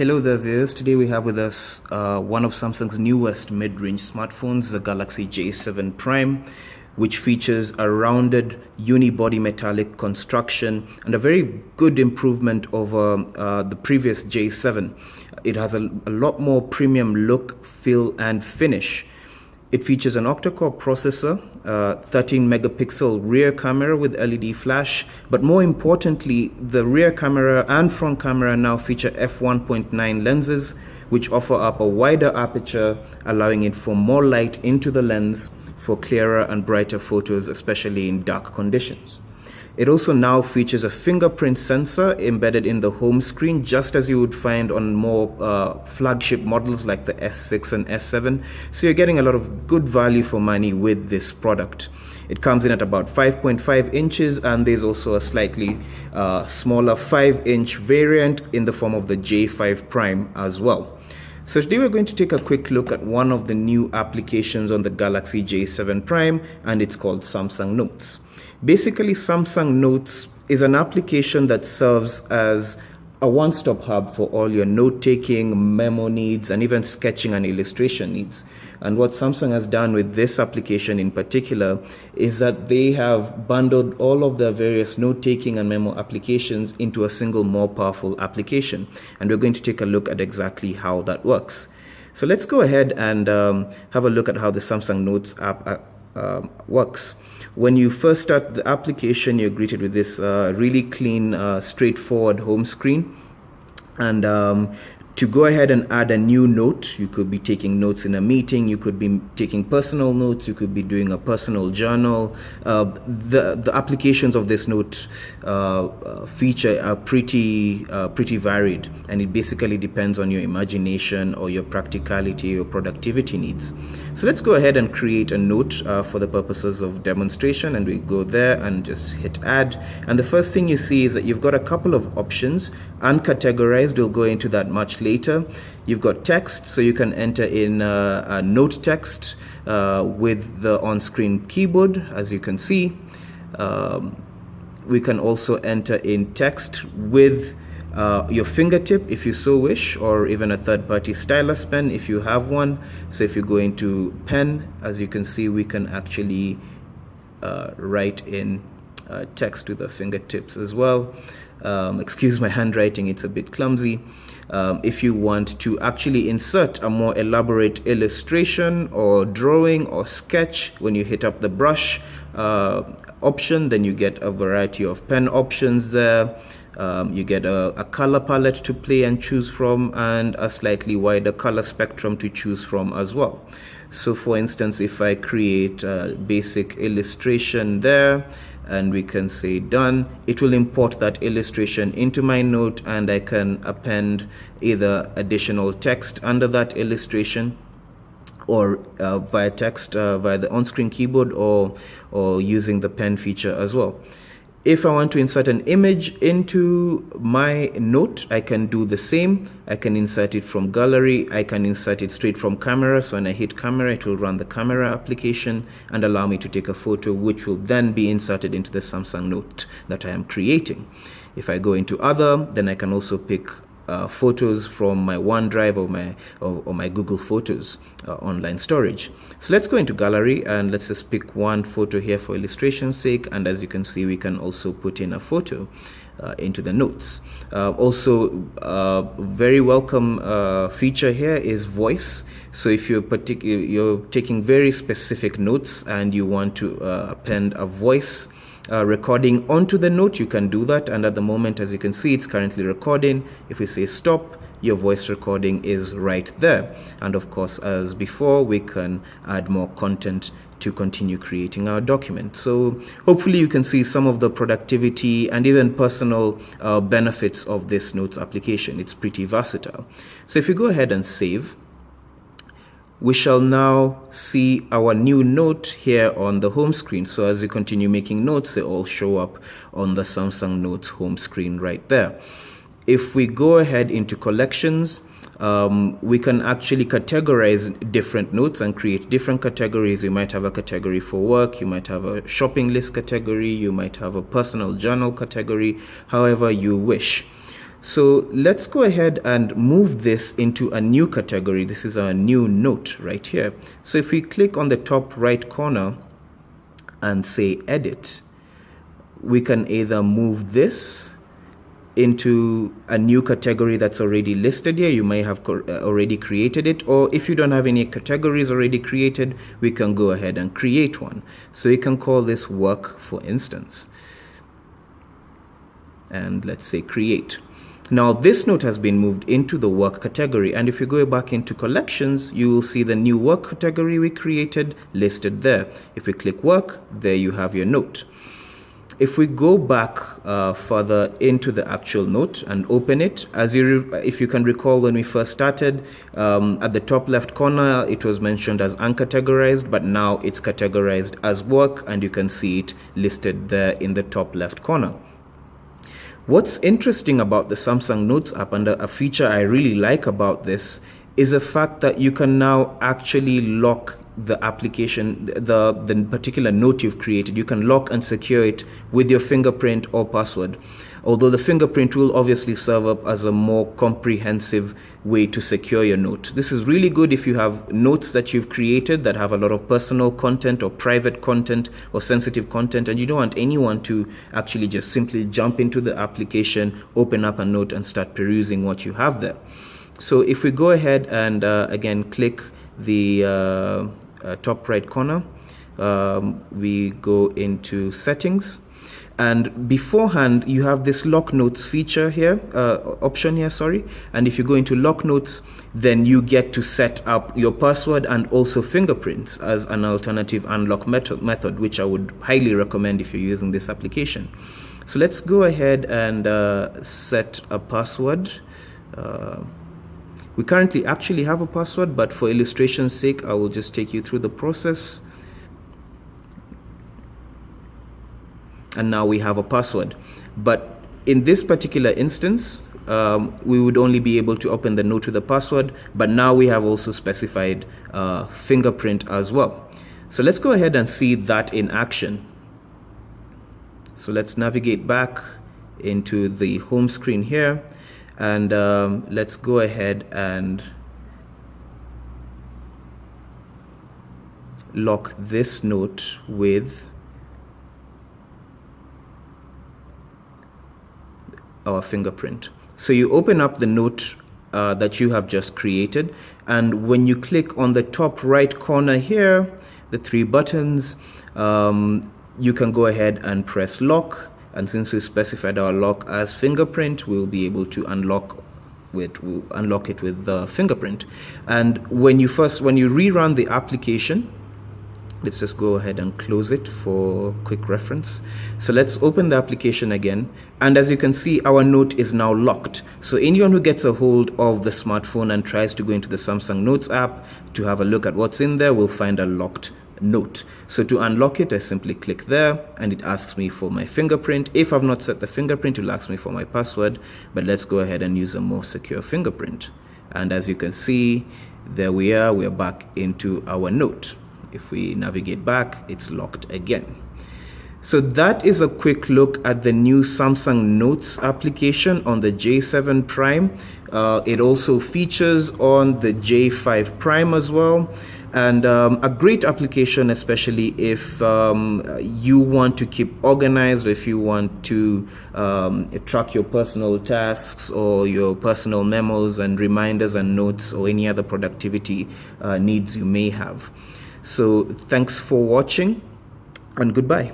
Hello there viewers, today we have with us one of Samsung's newest mid-range smartphones, the Galaxy J7 Prime, which features a rounded uni-body metallic construction and a very good improvement over the previous J7. It has a lot more premium look, feel and finish. It features an octa-core processor, 13 megapixel rear camera with LED flash, but more importantly, the rear camera and front camera now feature f1.9 lenses, which offer up a wider aperture, allowing it for more light into the lens for clearer and brighter photos, especially in dark conditions. It also now features a fingerprint sensor embedded in the home screen, just as you would find on more flagship models like the S6 and S7. So you're getting a lot of good value for money with this product. It comes in at about 5.5 inches, and there's also a slightly smaller 5-inch variant in the form of the J5 Prime as well. So today we're going to take a quick look at one of the new applications on the Galaxy J7 Prime, and it's called Samsung Notes. Basically, Samsung Notes is an application that serves as a one-stop hub for all your note-taking, memo needs, and even sketching and illustration needs. And what Samsung has done with this application in particular is that they have bundled all of the various note-taking and memo applications into a single, more powerful application. And we're going to take a look at exactly how that works. So let's go ahead and have a look at how the Samsung Notes app works. When you first start the application, you're greeted with this really clean, straightforward home screen. And to go ahead and add a new note, you could be taking notes in a meeting, you could be taking personal notes, you could be doing a personal journal. The applications of this note feature are pretty varied, and it basically depends on your imagination or your practicality or productivity needs. So let's go ahead and create a note for the purposes of demonstration, and we go there and just hit add. And the first thing you see is that you've got a couple of options. Uncategorized, we'll go into that much later. You've got text, so you can enter in a note text with the on-screen keyboard, as you can see. We can also enter in text with your fingertip if you so wish, or even a third-party stylus pen if you have one. So if you go into pen, as you can see, we can actually write in text with the fingertips as well. Excuse my handwriting, it's a bit clumsy. If you want to actually insert a more elaborate illustration or drawing or sketch, when you hit up the brush option, then you get a variety of pen options there. You get a color palette to play and choose from, and a slightly wider color spectrum to choose from as well. So for instance, if I create a basic illustration there, and we can say done, it will import that illustration into my note, and I can append either additional text under that illustration, or via text via the on-screen keyboard, or using the pen feature as well. If I want to insert an image into my note, I can do the same. I can insert it from gallery. I can insert it straight from camera. So when I hit camera, it will run the camera application and allow me to take a photo, which will then be inserted into the Samsung Note that I am creating. If I go into other, then I can also pick photos from my OneDrive or my Google Photos online storage. So let's go into gallery, and let's just pick one photo here for illustration's sake. And as you can see, we can also put in a photo into the notes. Also, very welcome feature here is voice. So if you're taking very specific notes and you want to append a voice recording onto the note, you can do that. And at the moment, as you can see, it's currently recording. If we say stop, your voice recording is right there. And of course, as before, we can add more content to continue creating our document. So hopefully you can see some of the productivity and even personal benefits of this notes application. It's pretty versatile. So if you go ahead and save, we shall now see our new note here on the home screen. So as you continue making notes, they all show up on the Samsung Notes home screen right there. If we go ahead into collections, we can actually categorize different notes and create different categories. You might have a category for work, you might have a shopping list category, you might have a personal journal category, however you wish. So let's go ahead and move this into a new category. This is a new note right here. So if we click on the top right corner and say edit, we can either move this into a new category that's already listed here. You may have already created it, or if you don't have any categories already created, we can go ahead and create one. So you can call this work, for instance, and let's say create. Now this note has been moved into the work category, and if you go back into collections, you will see the new work category we created listed there. If we click work, there you have your note. If we go back further into the actual note and open it, if you can recall when we first started, at the top left corner it was mentioned as uncategorized, but now it's categorized as work, and you can see it listed there in the top left corner. What's interesting about the Samsung Notes app, and a feature I really like about this, is the fact that you can now actually lock the application, the particular note you've created. You can lock and secure it with your fingerprint or password. Although the fingerprint will obviously serve up as a more comprehensive way to secure your note. This is really good if you have notes that you've created that have a lot of personal content or private content or sensitive content, and you don't want anyone to actually just simply jump into the application, open up a note and start perusing what you have there. So if we go ahead and again click the top right corner, we go into settings, and beforehand you have this lock notes feature here, option here, sorry. And if you go into lock notes, then you get to set up your password and also fingerprints as an alternative unlock method, which I would highly recommend if you're using this application. So let's go ahead and set a password. We currently actually have a password, but for illustration's sake, I will just take you through the process. And now we have a password. But in this particular instance, we would only be able to open the note with a password, but now we have also specified fingerprint as well. So let's go ahead and see that in action. So let's navigate back into the home screen here. And let's go ahead and lock this note with our fingerprint. So you open up the note that you have just created, and when you click on the top right corner here, the three buttons, you can go ahead and press lock. And since we specified our lock as fingerprint, we'll be able to unlock it with the fingerprint. And when you rerun the application, let's just go ahead and close it for quick reference. So let's open the application again. And as you can see, our note is now locked. So anyone who gets a hold of the smartphone and tries to go into the Samsung Notes app to have a look at what's in there will find a locked note. So to unlock it, I simply click there, and it asks me for my fingerprint. If I've not set the fingerprint, it will ask me for my password, but let's go ahead and use a more secure fingerprint. And as you can see, there we are back into our note. If we navigate back, it's locked again. So that is a quick look at the new Samsung Notes application on the J7 Prime. It also features on the J5 Prime as well. And a great application, especially if you want to keep organized, or if you want to track your personal tasks or your personal memos and reminders and notes, or any other productivity needs you may have. So thanks for watching, and goodbye.